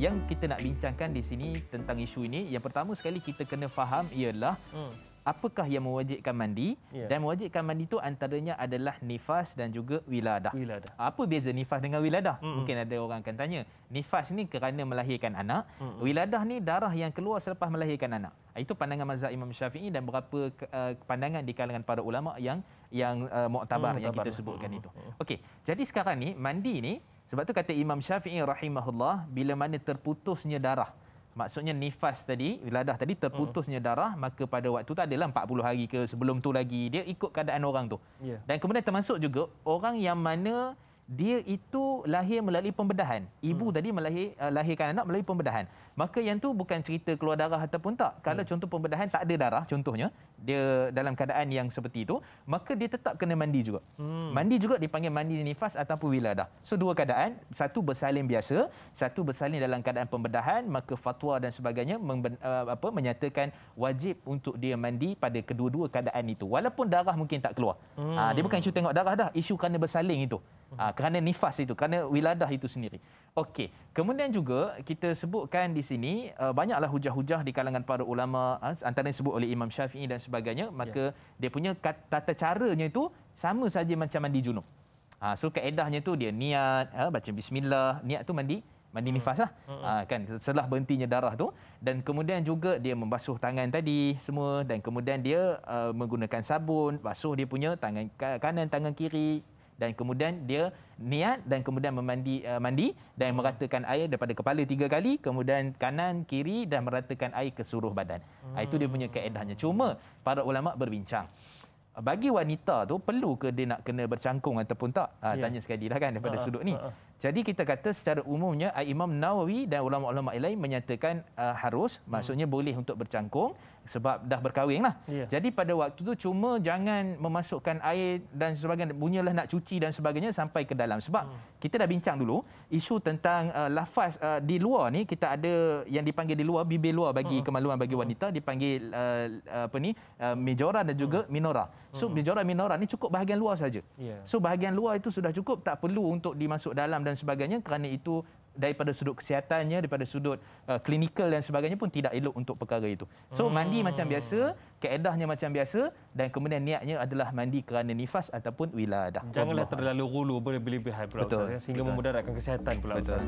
yang kita nak bincangkan di sini tentang isu ini, yang pertama sekali kita kena faham ialah apakah yang mewajibkan mandi, dan mewajibkan mandi itu antaranya adalah nifas dan juga wiladah. Apa beza nifas dengan wiladah? Mungkin ada orang akan tanya. Nifas ni kerana melahirkan anak, wiladah ni darah yang keluar selepas melahirkan anak. Itu pandangan mazhab Imam Syafi'i dan beberapa pandangan di kalangan para ulama yang muktabar yang kita sebutkan itu. Okey, jadi sekarang ni mandi ni, sebab tu kata Imam Syafi'i rahimahullah, bila mana terputusnya darah, maksudnya nifas tadi, wiladah tadi terputusnya darah, maka pada waktu tu adalah 40 hari ke sebelum tu lagi, dia ikut keadaan orang tu. Dan kemudian termasuk juga orang yang mana dia itu lahir melalui pembedahan. Ibu tadi lahirkan anak melalui pembedahan. Maka yang tu bukan cerita keluar darah ataupun tak. Kalau contoh pembedahan tak ada darah, contohnya, dia dalam keadaan yang seperti itu, maka dia tetap kena mandi juga. Mandi juga dipanggil mandi nifas ataupun wiladah. So, dua keadaan. Satu bersalin biasa, satu bersalin dalam keadaan pembedahan, maka fatwa dan sebagainya menyatakan wajib untuk dia mandi pada kedua-dua keadaan itu. Walaupun darah mungkin tak keluar. Dia bukan isu tengok darah dah, isu kerana bersalin itu. Kerana nifas itu, kerana wiladah itu sendiri. Okey, kemudian juga kita sebutkan di sini banyaklah hujah-hujah di kalangan para ulama, antara yang disebut oleh Imam Syafi'i dan sebagainya, maka dia punya tata caranya itu sama saja macam mandi junub. So kaedahnya tu dia niat, baca bismillah, niat tu mandi nifas lah. Kan setelah berhentinya darah tu, dan kemudian juga dia membasuh tangan tadi semua, dan kemudian dia menggunakan sabun, basuh dia punya tangan kanan, tangan kiri, dan kemudian dia niat dan kemudian mandi dan meratakan air daripada kepala 3 kali, kemudian kanan, kiri, dan meratakan air ke seluruh badan. Itu dia punya kaedahnya. Cuma para ulama berbincang, bagi wanita tu perlu ke dia nak kena bercangkung ataupun tak? Tanya sekali dah kan daripada sudut ni. Jadi kita kata secara umumnya Imam Nawawi dan ulama-ulama lain menyatakan harus, maksudnya boleh untuk bercangkung sebab dah berkahwin lah. Jadi pada waktu tu cuma jangan memasukkan air dan sebagainya, punyalah nak cuci dan sebagainya sampai ke dalam. Sebab kita dah bincang dulu isu tentang lafaz di luar ni, kita ada yang dipanggil di luar, bibir luar bagi kemaluan bagi wanita dipanggil majora dan juga minora. So majora minora ni cukup bahagian luar saja. So bahagian luar itu sudah cukup, tak perlu untuk dimasuk dalam dan sebagainya, kerana itu daripada sudut kesihatannya, daripada sudut klinikal dan sebagainya pun tidak elok untuk perkara itu. So mandi macam biasa, kaedahnya macam biasa, dan kemudian niatnya adalah mandi kerana nifas ataupun wiladah. Janganlah terlalu hulu berlebihan pula, Ustaz, sehingga memudaratkan kesihatan pula, Ustaz.